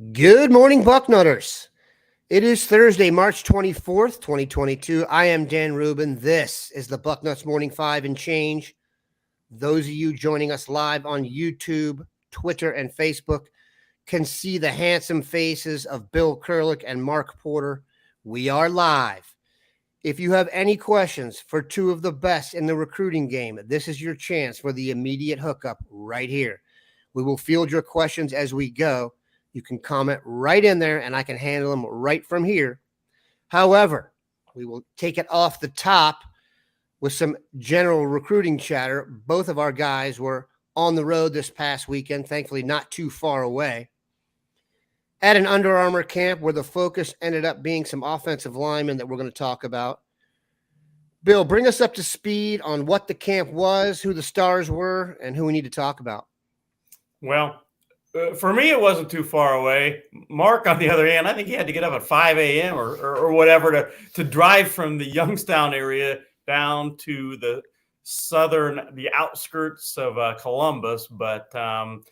Good morning, Bucknutters. It is Thursday, March 24th, 2022. I am Dan Rubin. This is the Bucknuts Morning 5 and Change. Those of you joining us live on YouTube, Twitter, and Facebook can see the handsome faces of Bill Kurelic and Mark Porter. We are live. If you have any questions for two of the best in the recruiting game, this is your chance for the immediate hookup right here. We will field your questions as we go. You can comment right in there, and I can handle them right from here. However, we will take it off the top with some general recruiting chatter. Both of our guys were on the road this past weekend, thankfully not too far away, at an Under Armour camp where the focus ended up being some offensive linemen that we're going to talk about. Bill, bring us up to speed on what the camp was, who the stars were, and who we need to talk about. Well, for me, it wasn't too far away. Mark, on the other hand, I think he had to get up at 5 a.m. or whatever to drive from the Youngstown area down to the outskirts of Columbus. But in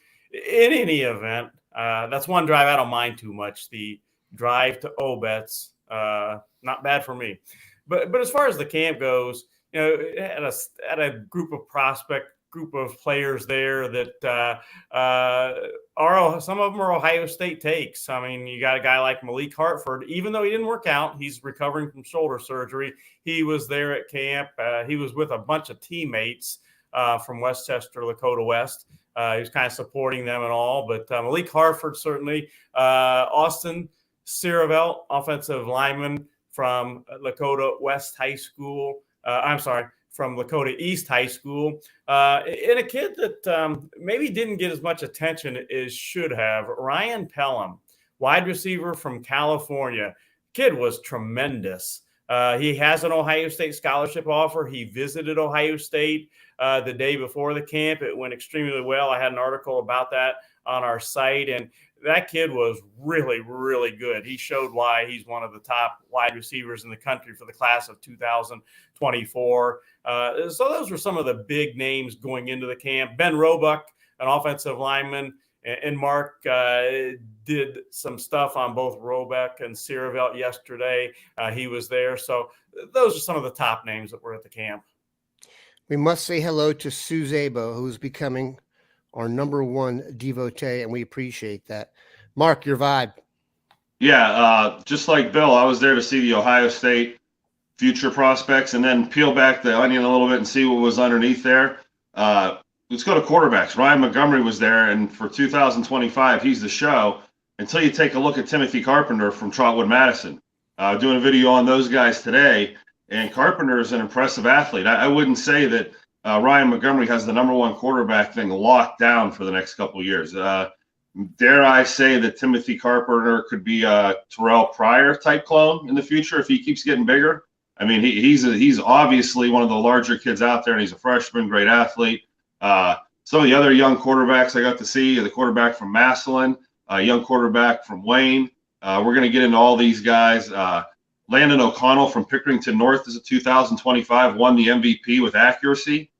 any event, that's one drive I don't mind too much. The drive to Obetz, not bad for me. But as far as the camp goes, at a group of players there that some of them are Ohio State takes. I mean, you got a guy like Malik Hartford. Even though he didn't work out, he's recovering from shoulder surgery. He was there at camp. He was with a bunch of teammates from Westchester, Lakota West. He was kind of supporting them and all. But Malik Hartford, certainly. Austin Sierravelt, offensive lineman from Lakota West High School. From Lakota East High School, and a kid that maybe didn't get as much attention as should have, Ryan Pelham, wide receiver from California. Kid was tremendous. He has an Ohio State scholarship offer. He visited Ohio State the day before the camp. It went extremely well. I had an article about that on our site, and that kid was really, really good. He showed why he's one of the top wide receivers in the country for the class of 2024. So those were some of the big names going into the camp. Ben Roebuck, an offensive lineman, and Mark did some stuff on both Roebuck and Sierravelt yesterday. He was there. So those are some of the top names that were at the camp. We must say hello to Sue Zabo, who's becoming our number one devotee, and we appreciate that. Mark, your vibe. Yeah, just like Bill, I was there to see the Ohio State future prospects and then peel back the onion a little bit and see what was underneath there. Let's go to quarterbacks. Ryan Montgomery was there, and for 2025, he's the show until you take a look at Timothy Carpenter from Trotwood Madison. Doing a video on those guys today, and Carpenter is an impressive athlete. I wouldn't say that Ryan Montgomery has the number one quarterback thing locked down for the next couple of years. Dare I say that Timothy Carpenter could be a Terrell Pryor type clone in the future if he keeps getting bigger? I mean, he's obviously one of the larger kids out there, and he's a freshman, great athlete. Some of the other young quarterbacks I got to see, the quarterback from Massillon, a young quarterback from Wayne. We're going to get into all these guys. Landon O'Connell from Pickerington North is a 2025, won the MVP with accuracy.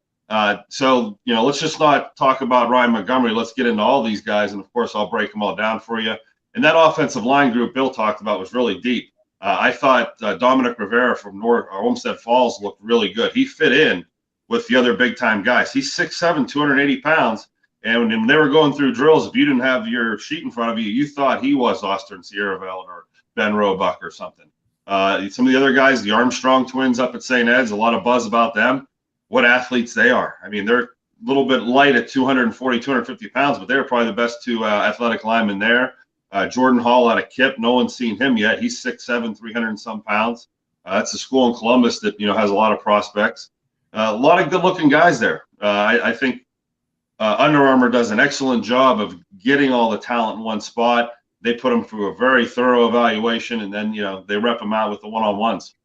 So, let's just not talk about Ryan Montgomery. Let's get into all these guys, and, of course, I'll break them all down for you. And that offensive line group Bill talked about was really deep. I thought Dominic Rivera from Olmsted Falls looked really good. He fit in with the other big-time guys. He's 6'7", 280 pounds, and when they were going through drills, if you didn't have your sheet in front of you, you thought he was Austin Sierravelt or Ben Roebuck or something. Some of the other guys, the Armstrong twins up at St. Ed's, a lot of buzz about them. What athletes they are. I mean, they're a little bit light at 240, 250 pounds, but they're probably the best two athletic linemen there. Jordan Hall out of Kip, no one's seen him yet. He's 6'7", 300 and some pounds. That's a school in Columbus that, has a lot of prospects. A lot of good-looking guys there. I think Under Armour does an excellent job of getting all the talent in one spot. They put them through a very thorough evaluation, and then, they rep them out with the one-on-ones.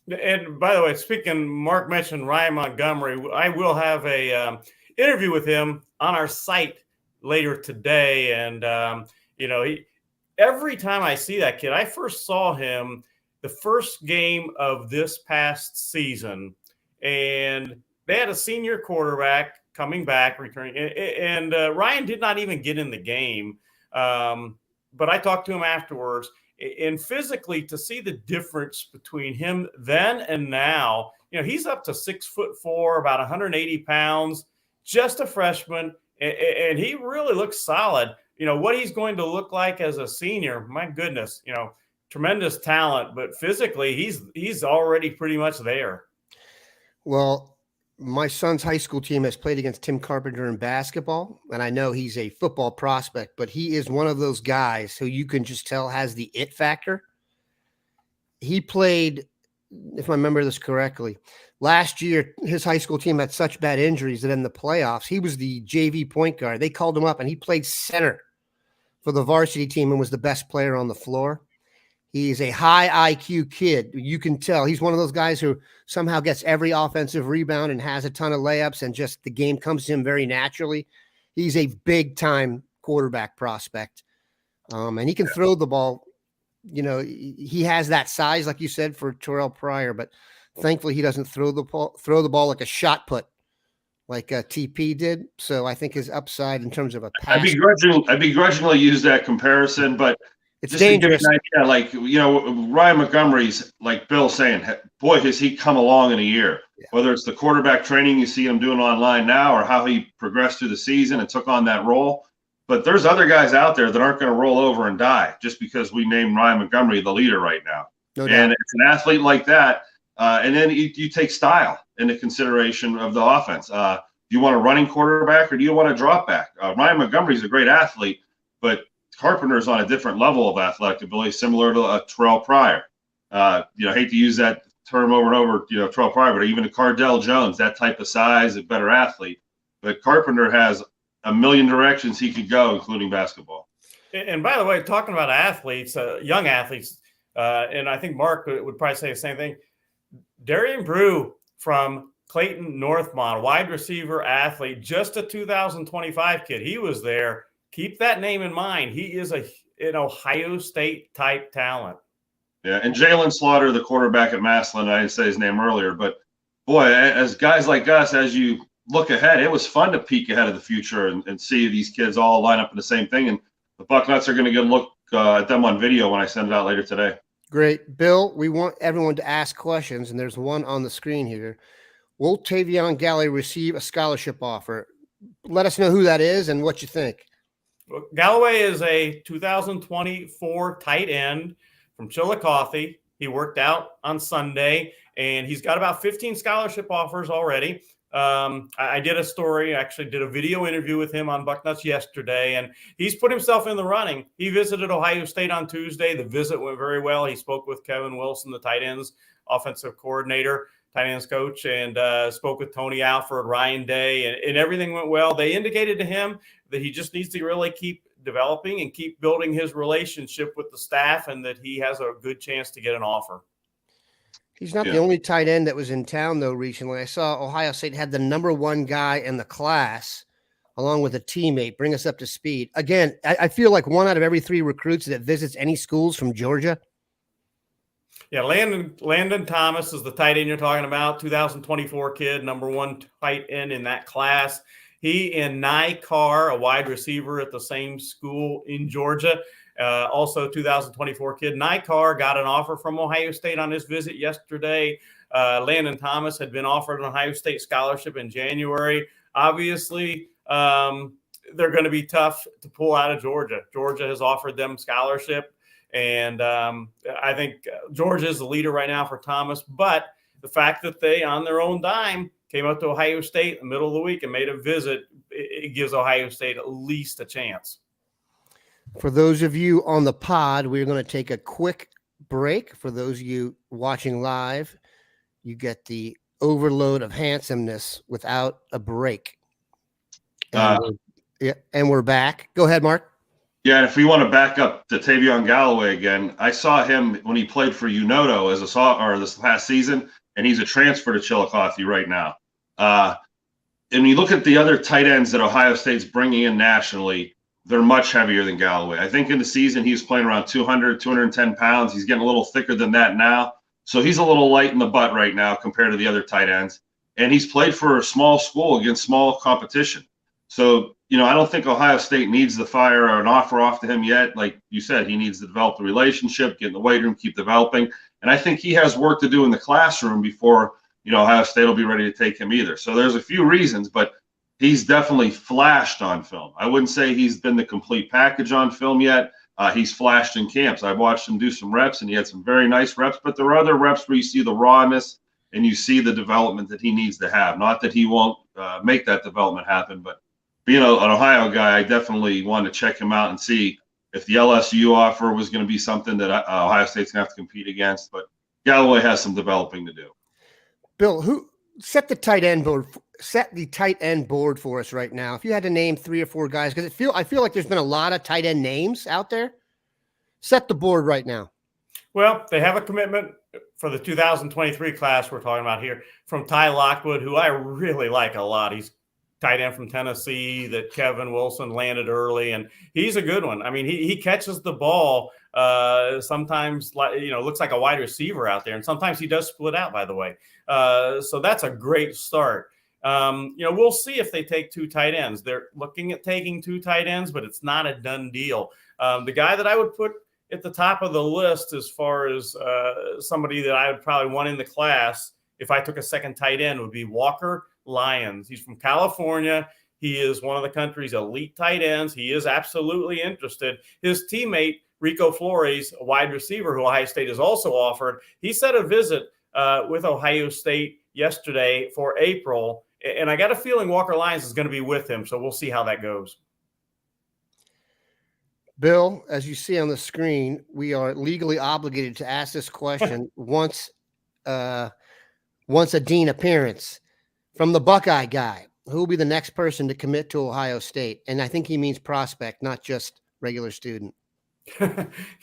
And by the way, Mark mentioned Ryan Montgomery. I will have a interview with him on our site later today. And, every time I see that kid, I first saw him the first game of this past season, and they had a senior quarterback coming back, returning, and Ryan did not even get in the game. but I talked to him afterwards, and physically to see the difference between him then and now, he's up to 6'4", about 180 pounds, just a freshman, and he really looks solid. What he's going to look like as a senior, my goodness, tremendous talent, but physically he's already pretty much there. Well, my son's high school team has played against Tim Carpenter in basketball, and I know he's a football prospect, but he is one of those guys who you can just tell has the it factor. He played, if I remember this correctly, last year, his high school team had such bad injuries that in the playoffs, he was the JV point guard. They called him up, and he played center for the varsity team and was the best player on the floor. He's a high IQ kid. You can tell he's one of those guys who somehow gets every offensive rebound and has a ton of layups, and just the game comes to him very naturally. He's a big-time quarterback prospect, and he can throw the ball. He has that size, like you said, for Terrell Pryor, but thankfully he doesn't throw the ball like a shot put, like TP did. So I think his upside in terms of a pass. I begrudgingly use that comparison, but it's just dangerous. To give an idea, Ryan Montgomery's, like Bill saying, boy, has he come along in a year. Yeah. Whether it's the quarterback training you see him doing online now, or how he progressed through the season and took on that role. But there's other guys out there that aren't going to roll over and die just because we named Ryan Montgomery the leader right now. No doubt. And it's an athlete like that. And then you take style into consideration of the offense. Do you want a running quarterback or do you want a drop back? Ryan Montgomery's a great athlete, but Carpenter's on a different level of athletic ability, similar to Terrell Pryor. I hate to use that term over and over, Terrell Pryor, but even a Cardell Jones, that type of size, a better athlete. But Carpenter has a million directions he could go, including basketball. And by the way, talking about athletes, young athletes, and I think Mark would probably say the same thing. Darian Brew from Clayton Northmont, wide receiver athlete, just a 2025 kid. He was there. Keep that name in mind. He is an Ohio State type talent. Yeah, and Jalen Slaughter, the quarterback at Massillon, I didn't say his name earlier, but boy, as guys like us, as you look ahead, it was fun to peek ahead of the future and see these kids all line up in the same thing. And the Bucknuts are going to get a look at them on video when I send it out later today. Great. Bill, we want everyone to ask questions, and there's one on the screen here. Will Tavion Galloway receive a scholarship offer? Let us know who that is and what you think. Well, Galloway is a 2024 tight end from Chillicothe. He worked out on Sunday, and he's got about 15 scholarship offers already. I did a story, actually did a video interview with him on Bucknuts yesterday, and he's put himself in the running. He visited Ohio State on Tuesday. The visit went very well. He spoke with Kevin Wilson, the tight ends offensive coordinator, tight ends coach, and spoke with Tony Alford, Ryan Day, and everything went well. They indicated to him that he just needs to really keep developing and keep building his relationship with the staff, and that he has a good chance to get an offer. He's not the only tight end that was in town, though, recently. I saw Ohio State had the number one guy in the class, along with a teammate. Bring us up to speed. Again, I feel like 1 out of every 3 recruits that visits any schools from Georgia. Yeah, Landon Thomas is the tight end you're talking about, 2024 kid, number 1 tight end in that class. He and Nye Carr, a wide receiver at the same school in Georgia, also 2024 kid. Nye Carr got an offer from Ohio State on his visit yesterday. Landon Thomas had been offered an Ohio State scholarship in January. Obviously, they're going to be tough to pull out of Georgia. Georgia has offered them scholarship, and I think Georgia is the leader right now for Thomas. But the fact that they, on their own dime, came up to Ohio State in the middle of the week and made a visit, it gives Ohio State at least a chance. For those of you on the pod, we're going to take a quick break. For those of you watching live, you get the overload of handsomeness without a break. And we're back. Go ahead, Mark. Yeah, and if we want to back up to Tavion Galloway again, I saw him when he played for Unoto as this past season, and he's a transfer to Chillicothe right now. And you look at the other tight ends that Ohio State's bringing in nationally, they're much heavier than Galloway. I think in the season he was playing around 200, 210 pounds. He's getting a little thicker than that now. So he's a little light in the butt right now compared to the other tight ends. And he's played for a small school against small competition. So I don't think Ohio State needs to fire an offer off to him yet. Like you said, he needs to develop the relationship, get in the weight room, keep developing. And I think he has work to do in the classroom before, Ohio State will be ready to take him either. So there's a few reasons, but he's definitely flashed on film. I wouldn't say he's been the complete package on film yet. He's flashed in camps. I've watched him do some reps, and he had some very nice reps, but there are other reps where you see the rawness and you see the development that he needs to have. Not that he won't make that development happen, but being an Ohio guy, I definitely wanted to check him out and see if the LSU offer was going to be something that Ohio State's going to have to compete against. But Galloway has some developing to do. Bill, who set the tight end board? Set the tight end board for us right now. If you had to name 3 or 4 guys, because I feel like there's been a lot of tight end names out there. Set the board right now. Well, they have a commitment for the 2023 class we're talking about here from Ty Lockwood, who I really like a lot. He's tight end from Tennessee that Kevin Wilson landed early, and he's a good one. I mean, he catches the ball sometimes, looks like a wide receiver out there, and sometimes he does split out, by the way. So that's a great start. We'll see if they take 2 tight ends. They're looking at taking 2 tight ends, but it's not a done deal. The guy that I would put at the top of the list as far as somebody that I would probably want in the class if I took a second tight end would be Walker Lyons. He's from California. He is one of the country's elite tight ends. He is absolutely interested. His teammate, Rico Flores, a wide receiver who Ohio State has also offered, he set a visit with Ohio State yesterday for April. And I got a feeling Walker Lyons is going to be with him. So we'll see how that goes. Bill, as you see on the screen, we are legally obligated to ask this question once a Dean appearance from the Buckeye guy. Who will be the next person to commit to Ohio State? And I think he means prospect, not just regular student.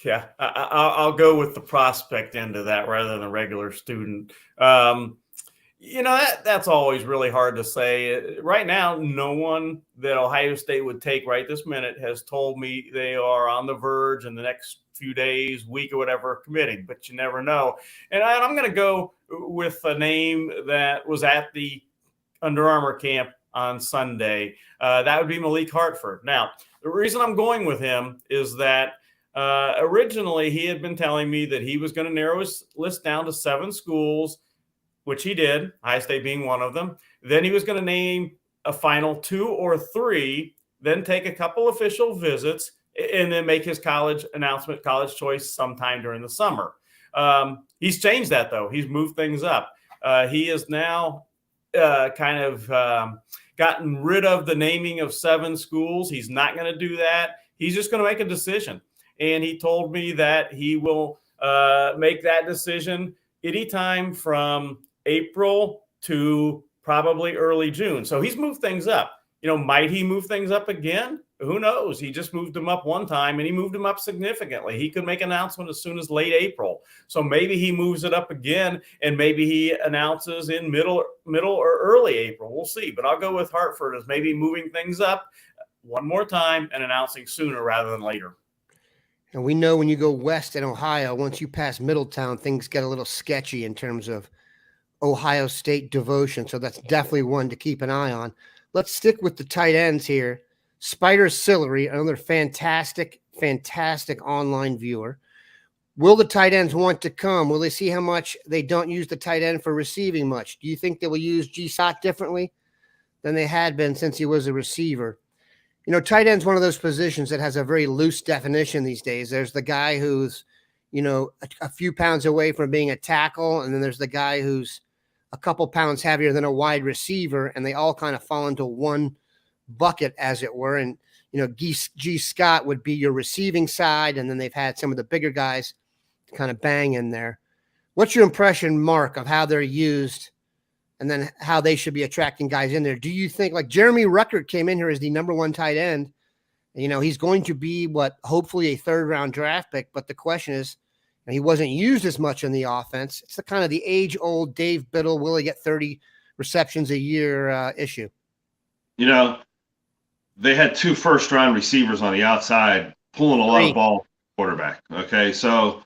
Yeah, I'll go with the prospect end of that rather than the regular student. That's always really hard to say. Right now, no one that Ohio State would take right this minute has told me they are on the verge in the next few days, week or whatever, committing, but you never know. And I'm going to go with a name that was at the Under Armour camp on Sunday. That would be Malik Hartford. Now, the reason I'm going with him is that originally he had been telling me that he was going to narrow his list down to 7 schools, which he did, Ohio State being one of them. Then he was going to name a final 2 or 3, then take a couple official visits, and then make his college announcement, college choice sometime during the summer. He's changed that, though. He's moved things up. He is now gotten rid of the naming of 7 schools. He's not going to do that. He's just going to make a decision. And he told me that he will make that decision anytime from April to probably early June. So he's moved things up. Might he move things up again? Who knows? He just moved them up one time, and he moved them up significantly. He could make an announcement as soon as late April. So maybe he moves it up again, and maybe he announces in middle or early April. We'll see. But I'll go with Hartford as maybe moving things up one more time and announcing sooner rather than later. And we know when you go west in Ohio, once you pass Middletown, things get a little sketchy in terms of Ohio State devotion. So that's definitely one to keep an eye on. Let's stick with the tight ends here. Spider Sillery, another fantastic online viewer. Will the tight ends want to come? Will they see how much they don't use the tight end for receiving much? Do you think they will use G-Sot differently than they had been since he was a receiver? Tight end's one of those positions that has a very loose definition these days. There's the guy who's, a few pounds away from being a tackle, and then there's the guy who's a couple pounds heavier than a wide receiver, and they all kind of fall into one bucket, as it were. And G. Scott would be your receiving side, and then they've had some of the bigger guys kind of bang in there. What's your impression, Mark, of how they're used, and then how they should be attracting guys in there? Do you think, like Jeremy Ruckert came in here as the number 1 tight end, and, he's going to be hopefully a 3rd-round draft pick, but the question is, and he wasn't used as much in the offense. It's the kind of the age-old Dave Biddle, will he get 30 receptions a year issue? They had 2 first-round receivers on the outside pulling a lot of ball quarterback. Okay, so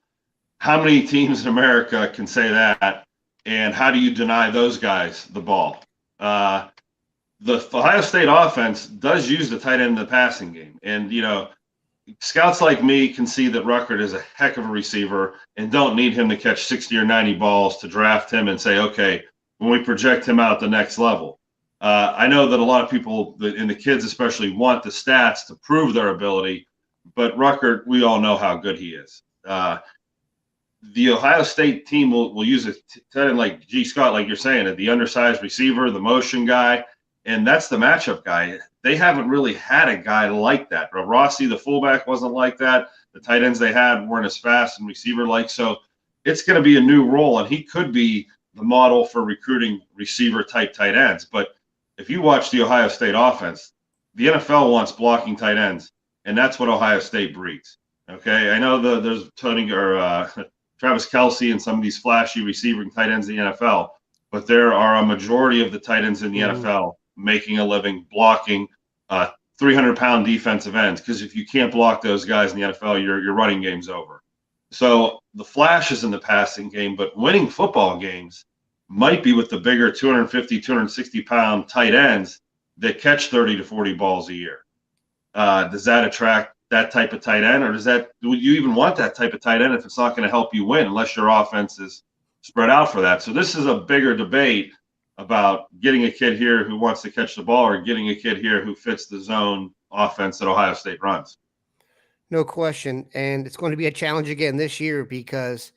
how many teams in America can say that? And how do you deny those guys the ball? the Ohio State offense does use the tight end in the passing game. And, scouts like me can see that Ruckert is a heck of a receiver and don't need him to catch 60 or 90 balls to draft him and say, okay, when we project him out at the next level. I know that a lot of people, and the kids especially, want the stats to prove their ability, but Ruckert, we all know how good he is. The Ohio State team will use a tight end like G. Scott, like you're saying, the undersized receiver, the motion guy, and that's the matchup guy. They haven't really had a guy like that. Rossi, the fullback, wasn't like that. The tight ends they had weren't as fast and receiver-like. So it's going to be a new role, and he could be the model for recruiting receiver-type tight ends. But if you watch the Ohio State offense, the NFL wants blocking tight ends, and that's what Ohio State breeds. Okay, I know there's Travis Kelce and some of these flashy receiving tight ends in the NFL, but there are a majority of the tight ends in the NFL making a living blocking 300-pound defensive ends, because if you can't block those guys in the NFL, your running game's over. So the flash is in the passing game, but winning football games might be with the bigger 250, 260-pound tight ends that catch 30 to 40 balls a year. Does that attract that type of tight end, or would you even want that type of tight end if it's not going to help you win unless your offense is spread out for that? So this is a bigger debate about getting a kid here who wants to catch the ball or getting a kid here who fits the zone offense that Ohio State runs. No question. And it's going to be a challenge again this year because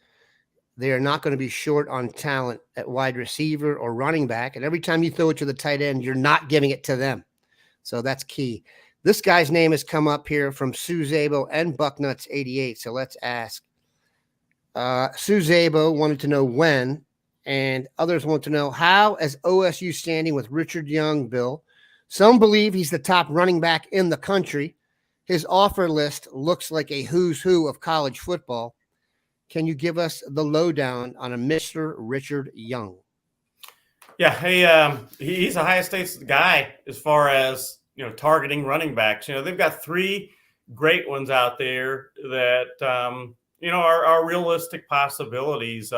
they are not going to be short on talent at wide receiver or running back. And every time you throw it to the tight end, you're not giving it to them. So that's key. This guy's name has come up here from Sue Zabo and Bucknuts 88. So let's ask. Sue Zabo wanted to know when, and others want to know how is OSU standing with Richard Young, Bill? Some believe he's the top running back in the country. His offer list looks like a who's who of college football. Can you give us the lowdown on a Mr. Richard Young? Yeah, hey, he's Ohio State's guy as far as targeting running backs. They've got three great ones out there that are realistic possibilities.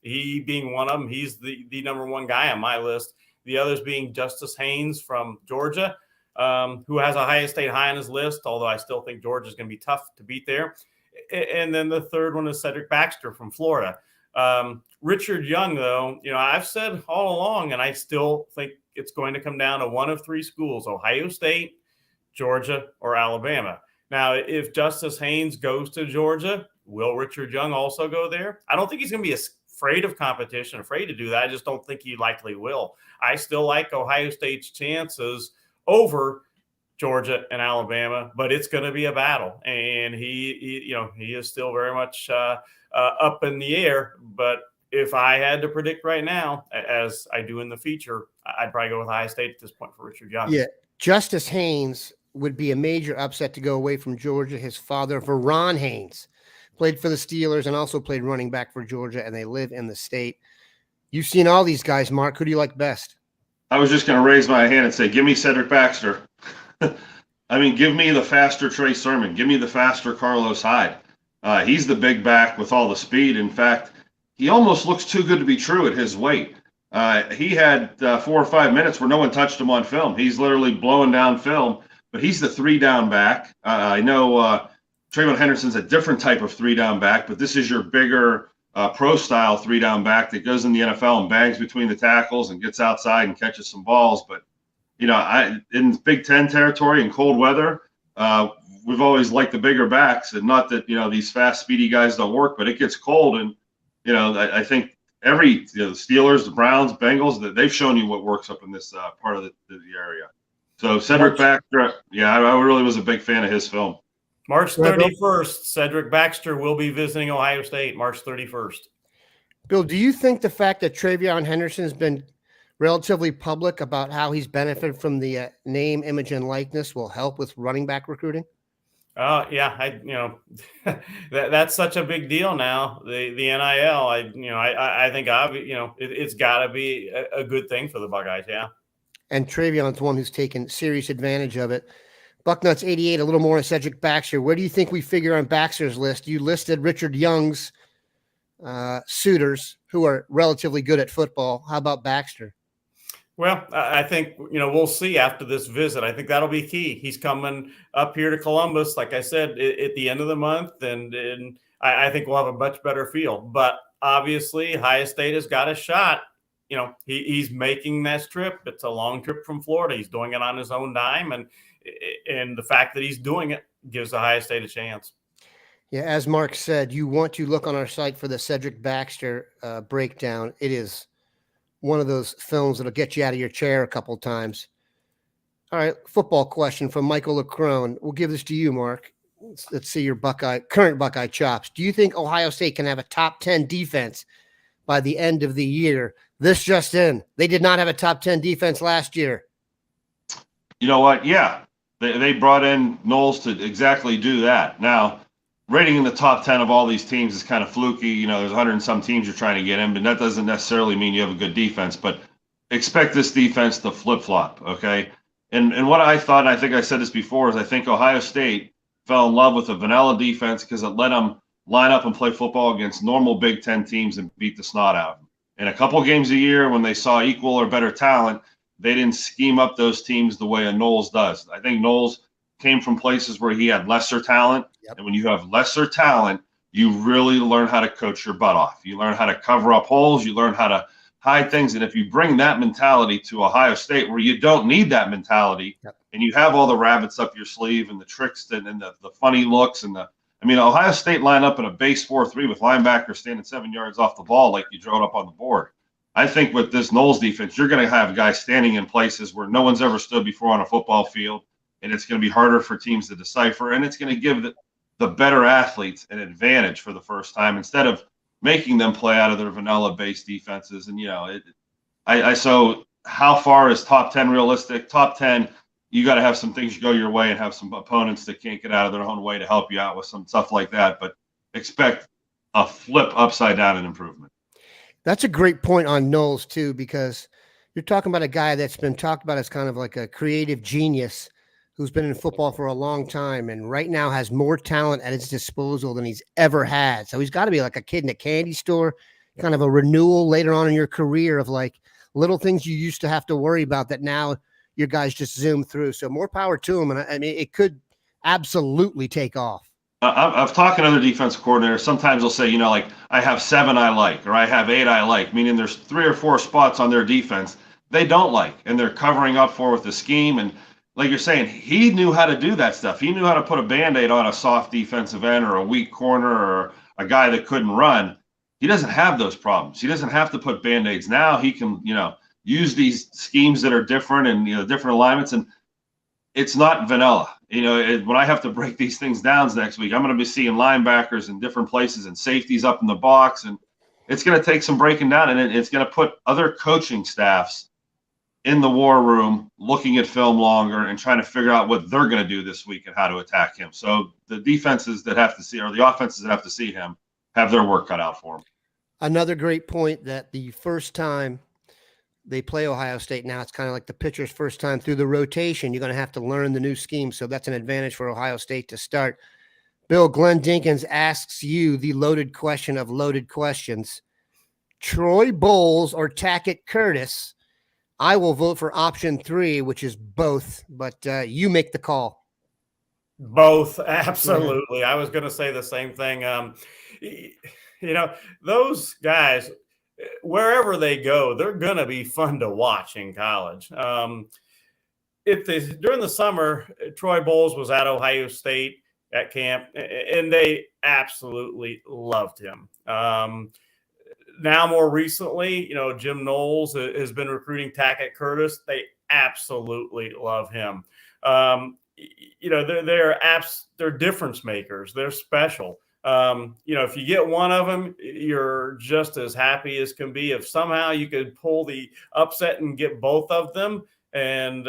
He being one of them, he's the number one guy on my list. The others being Justice Haynes from Georgia, who has Ohio State high on his list, although I still think Georgia's going to be tough to beat there. And then the third one is Cedric Baxter from Florida. Richard Young, though, I've said all along, and I still think it's going to come down to one of three schools: Ohio State, Georgia, or Alabama. Now, if Justice Haynes goes to Georgia, will Richard Young also go there? I don't think he's going to be afraid of competition, afraid to do that. I just don't think he likely will. I still like Ohio State's chances over Georgia and Alabama, but it's going to be a battle. And he is still very much up in the air. But if I had to predict right now, as I do in the feature, I'd probably go with Ohio State at this point for Richard Young. Yeah, Justice Haynes would be a major upset to go away from Georgia. His father, Veron Haynes, played for the Steelers and also played running back for Georgia, and they live in the state. You've seen all these guys, Mark. Who do you like best? I was just going to raise my hand and say, give me Cedric Baxter. I mean, give me the faster Trey Sermon. Give me the faster Carlos Hyde. He's the big back with all the speed. In fact, he almost looks too good to be true at his weight. He had 4 or 5 minutes where no one touched him on film. He's literally blowing down film, but he's the 3-down back. I know Trayvon Henderson's a different type of 3-down back, but this is your bigger pro-style 3-down back that goes in the NFL and bangs between the tackles and gets outside and catches some balls. But, in Big Ten territory in cold weather, we've always liked the bigger backs, and not that, these fast, speedy guys don't work, but it gets cold. And, I think the Steelers, the Browns, Bengals, that they've shown you what works up in this part of the area. So Cedric Baxter, I really was a big fan of his film. March 31st, Cedric Baxter will be visiting Ohio State, March 31st. Bill, do you think the fact that Trayvon Henderson has been relatively public about how he's benefited from the name, image, and likeness will help with running back recruiting? Yeah, that's such a big deal now. The NIL, I think it's got to be a good thing for the Buckeyes. Yeah, and Trayvon's one who's taken serious advantage of it. Bucknuts 88, a little more on Cedric Baxter. Where do you think we figure on Baxter's list? You listed Richard Young's suitors who are relatively good at football. How about Baxter? Well, I think, we'll see after this visit. I think that'll be key. He's coming up here to Columbus, like I said, at the end of the month, and I think we'll have a much better feel. But obviously, Ohio State has got a shot. He's making that trip. It's a long trip from Florida. He's doing it on his own dime, and the fact that he's doing it gives Ohio State a chance. Yeah, as Mark said, you want to look on our site for the Cedric Baxter breakdown. It is one of those films that'll get you out of your chair a couple of times. All right, football question from Michael Leckrone. We'll give this to you, Mark. Let's see your current Buckeye chops. Do you think Ohio State can have a top 10 defense by the end of the year? This just in. They did not have a top 10 defense last year. You know what? Yeah. They brought in Knowles to exactly do that. Now, rating in the top 10 of all these teams is kind of fluky. There's 100 and some teams you're trying to get in, but that doesn't necessarily mean you have a good defense. But expect this defense to flip-flop, okay? And what I thought, and I think I said this before, is I think Ohio State fell in love with a vanilla defense because it let them line up and play football against normal Big Ten teams and beat the snot out of them. In a couple games a year when they saw equal or better talent, they didn't scheme up those teams the way a Knowles does. I think Knowles came from places where he had lesser talent. Yep. And when you have lesser talent, you really learn how to coach your butt off. You learn how to cover up holes. You learn how to hide things. And if you bring that mentality to Ohio State, where you don't need that mentality, yep, and you have all the rabbits up your sleeve and the tricks and the funny looks Ohio State line up in a base 4-3 with linebackers standing 7 yards off the ball like you drew it up on the board. I think with this Knowles defense, you're going to have guys standing in places where no one's ever stood before on a football field, and it's going to be harder for teams to decipher, and it's going to give the better athletes an advantage for the first time instead of making them play out of their vanilla-based defenses. And, so how far is top 10 realistic? Top 10, you got to have some things go your way and have some opponents that can't get out of their own way to help you out with some stuff like that. But expect a flip upside down and improvement. That's a great point on Knowles, too, because you're talking about a guy that's been talked about as kind of like a creative genius who's been in football for a long time and right now has more talent at his disposal than he's ever had. So he's got to be like a kid in a candy store, kind of a renewal later on in your career of like little things you used to have to worry about that now your guys just zoom through. So more power to him. And I mean, it could absolutely take off. I've talked to other defensive coordinators. Sometimes they'll say, like, I have 7 I like, or I have 8 I like, meaning there's 3 or 4 spots on their defense they don't like, and they're covering up for with the scheme. And like you're saying, he knew how to do that stuff. He knew how to put a Band-Aid on a soft defensive end or a weak corner or a guy that couldn't run. He doesn't have those problems. He doesn't have to put Band-Aids. Now he can, use these schemes that are different and, different alignments. And it's not vanilla. When I have to break these things down next week, I'm going to be seeing linebackers in different places and safeties up in the box. And it's going to take some breaking down, and it's going to put other coaching staffs in the war room looking at film longer and trying to figure out what they're going to do this week and how to attack him. So the defenses that have to see, or the offenses that have to see him, have their work cut out for him. Another great point that the first time they play Ohio State now, it's kind of like the pitcher's first time through the rotation. You're going to have to learn the new scheme. So that's an advantage for Ohio State to start. Bill, Glenn Dinkins asks you the loaded question of loaded questions. Troy Bowles or Tackett Curtis? I will vote for option 3, which is both, but you make the call. Both, absolutely. I was going to say the same thing. Those guys, wherever they go, they're going to be fun to watch in college. During the summer, Troy Bowles was at Ohio State at camp, and they absolutely loved him. Now, more recently, Jim Knowles has been recruiting Tackett Curtis. They absolutely love him. They're difference makers. They're special. If you get one of them, you're just as happy as can be. If somehow you could pull the upset and get both of them, and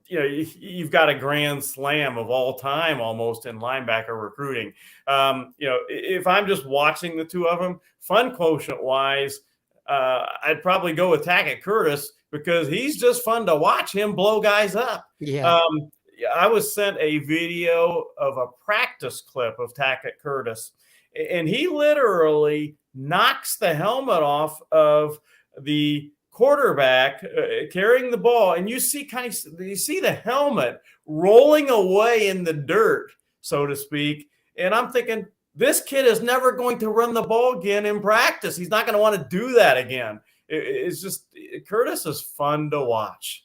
you've got a grand slam of all time almost in linebacker recruiting. If I'm just watching the two of them, fun quotient wise, I'd probably go with Tackett Curtis because he's just fun to watch him blow guys up. Yeah. I was sent a video of a practice clip of Tackett Curtis, and he literally knocks the helmet off of the quarterback carrying the ball, and you see the helmet rolling away in the dirt, so to speak. And I'm thinking, this kid is never going to run the ball again in practice. He's not going to want to do that again. It's just, Curtis is fun to watch.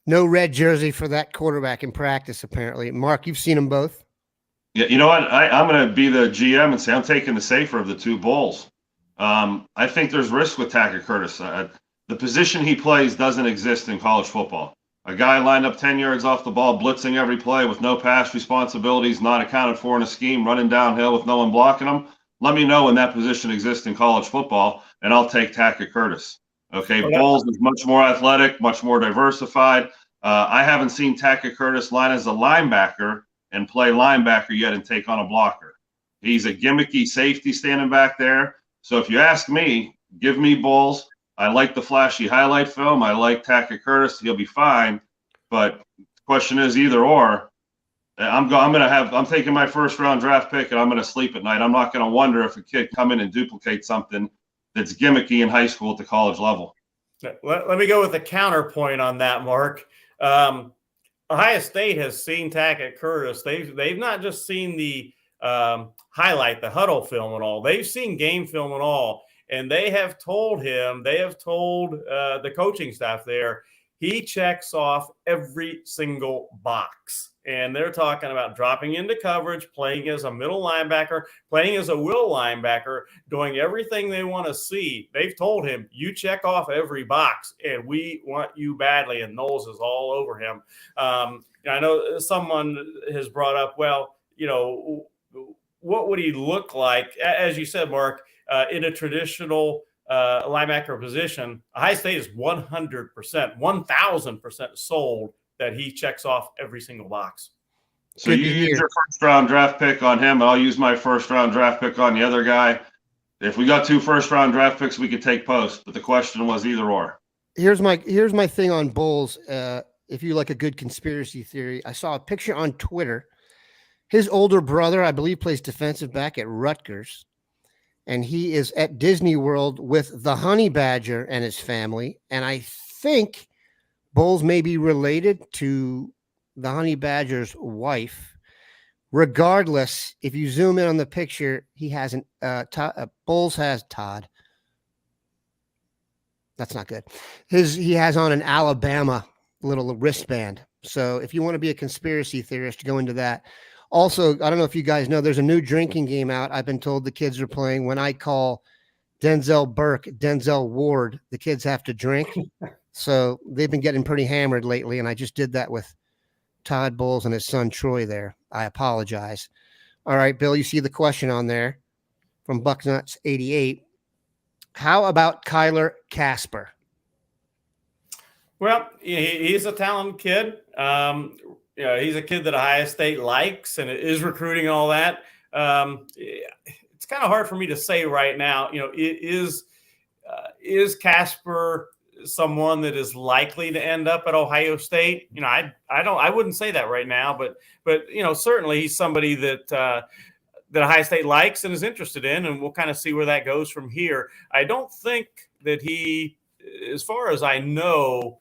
No red jersey for that quarterback in practice, apparently. Mark, you've seen them both. Yeah, you know what? I'm going to be the GM and say I'm taking the safer of the two bulls. I think there's risk with Tackett Curtis. The position he plays doesn't exist in college football. A guy lined up 10 yards off the ball, blitzing every play with no pass responsibilities, not accounted for in a scheme, running downhill with no one blocking him. Let me know when that position exists in college football, and I'll take Tackett Curtis. Okay, Bowles is much more athletic, much more diversified. I haven't seen Tackett Curtis line as a linebacker and play linebacker yet and take on a blocker. He's a gimmicky safety standing back there. So if you ask me, give me Bowles. I like the flashy highlight film. I like Tackett Curtis. He'll be fine. But the question is either or. I'm taking my first round draft pick and I'm going to sleep at night. I'm not going to wonder if a kid come in and duplicate something that's gimmicky in high school at the college level. Let me go with a counterpoint on that, Mark. Ohio State has seen Tackett Curtis. They've not just seen the highlight, the huddle film and all. They've seen game film and all. And they have told the coaching staff there, he checks off every single box. And they're talking about dropping into coverage, playing as a middle linebacker, playing as a will linebacker, doing everything they want to see. They've told him, you check off every box, and we want you badly. And Knowles is all over him. I know someone has brought up, well, what would he look like? As you said, Mark, in a traditional linebacker position, Ohio State is 100%, 1,000% sold that he checks off every single box. So you use your first-round draft pick on him, and I'll use my first-round draft pick on the other guy. If we got 2 first-round draft picks, we could take post, but the question was either or. Here's my thing on Bulls. If you like a good conspiracy theory, I saw a picture on Twitter. His older brother, I believe, plays defensive back at Rutgers, and he is at Disney World with the honey badger and his family. And I think Bulls may be related to the honey badger's wife. Regardless, if you zoom in on the picture, he has Bulls has Todd. That's not good. He has on an Alabama little wristband. So if you want to be a conspiracy theorist, go into that. Also, I don't know if you guys know, there's a new drinking game out. I've been told the kids are playing. When I call Denzel Burke, Denzel Ward, the kids have to drink. So they've been getting pretty hammered lately, and I just did that with Todd Bowles and his son Troy there. I apologize. All right, Bill, you see the question on there from Bucknuts 88. How about Kyler Kasper? Well, he's a talented kid. He's a kid that Ohio State likes and is recruiting and all that. It's kind of hard for me to say right now. Is Kasper someone that is likely to end up at Ohio State? I wouldn't say that right now, but certainly he's somebody that Ohio State likes and is interested in, and we'll kind of see where that goes from here. I don't think that he, as far as I know,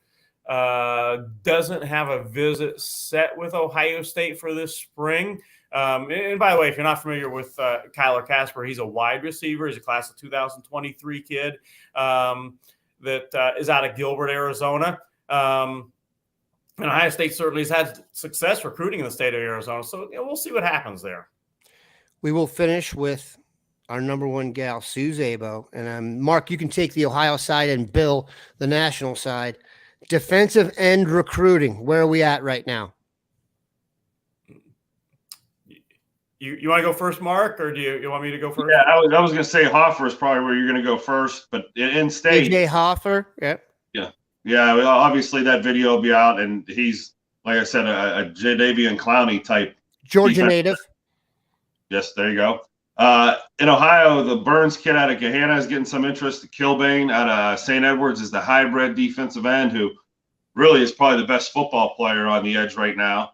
doesn't have a visit set with Ohio State for this spring. And by the way, if you're not familiar with Kyler Kasper, he's a wide receiver. He's a class of 2023 kid that is out of Gilbert, Arizona. And Ohio State certainly has had success recruiting in the state of Arizona. So we'll see what happens there. We will finish with our number one gal, Sue Zabo. And Mark, you can take the Ohio side and Bill, the national side. Defensive end recruiting. Where are we at right now? You want to go first, Mark, or do you want me to go first? Yeah, I was going to say Hoffer is probably where you're going to go first, but in state. AJ Hoffer, yep. Yeah. Obviously that video will be out, and he's, like I said, a Jadeveon Clowney type. Georgia native. Yes, there you go. In Ohio, the Burns kid out of Gahanna is getting some interest. Kilbane out of St. Edwards is the hybrid defensive end who really is probably the best football player on the edge right now.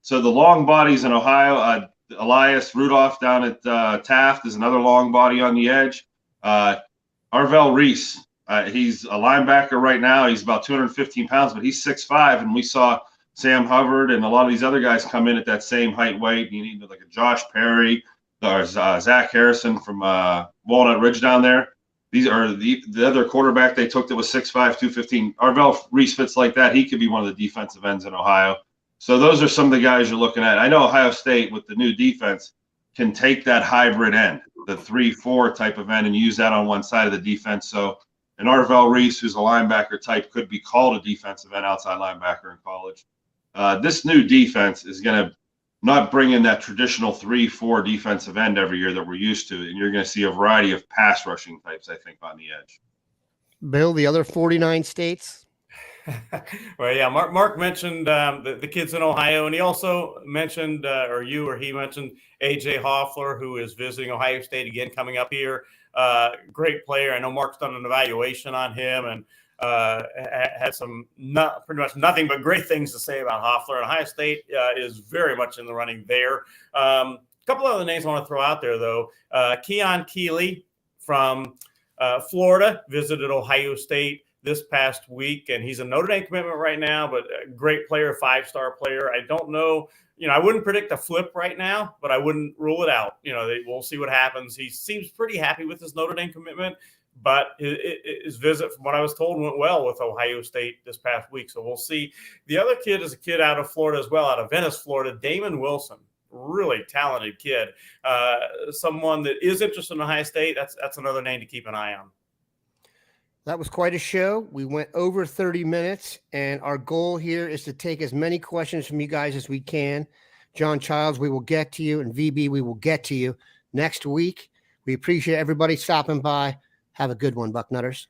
So the long bodies in Ohio, Elias Rudolph down at Taft is another long body on the edge. Arvell Reese, He's a linebacker right now. He's about 215 pounds, but he's 6'5", and we saw Sam Hubbard and a lot of these other guys come in at that same height weight. You need like a Josh Perry or Zach Harrison from Walnut Ridge down there. These are the other quarterback they took that was 6'5", 215. Arvell Reese fits like that. He could be one of the defensive ends in Ohio. So those are some of the guys you're looking at. I know Ohio State with the new defense can take that hybrid end, the 3-4 type of end, and use that on one side of the defense. So an Arvell Reese, who's a linebacker type, could be called a defensive end, outside linebacker in college. This new defense is going to not bring in that traditional 3-4 defensive end every year that we're used to, and you're going to see a variety of pass rushing types, I think, on the edge. Bill, the other 49 states? Well, yeah, Mark mentioned the kids in Ohio, and he also mentioned, he mentioned A.J. Hoffler, who is visiting Ohio State again coming up here. Great player. I know Mark's done an evaluation on him and had pretty much nothing but great things to say about Hoffler. And Ohio State is very much in the running there. A couple other names I want to throw out there, though. Keon Keeley from Florida visited Ohio State this past week, and he's a Notre Dame commitment right now, but a great player, 5-star player. I don't know. I wouldn't predict a flip right now, but I wouldn't rule it out. We'll see what happens. He seems pretty happy with his Notre Dame commitment, but his visit, from what I was told, went well with Ohio State this past week. So we'll see. The other kid is a kid out of Florida as well, out of Venice, Florida, Damon Wilson. Really talented kid. Someone that is interested in Ohio State. That's another name to keep an eye on. That was quite a show. We went over 30 minutes, and our goal here is to take as many questions from you guys as we can. John Childs, we will get to you, and VB, we will get to you next week. We appreciate everybody stopping by. Have a good one, Bucknutters.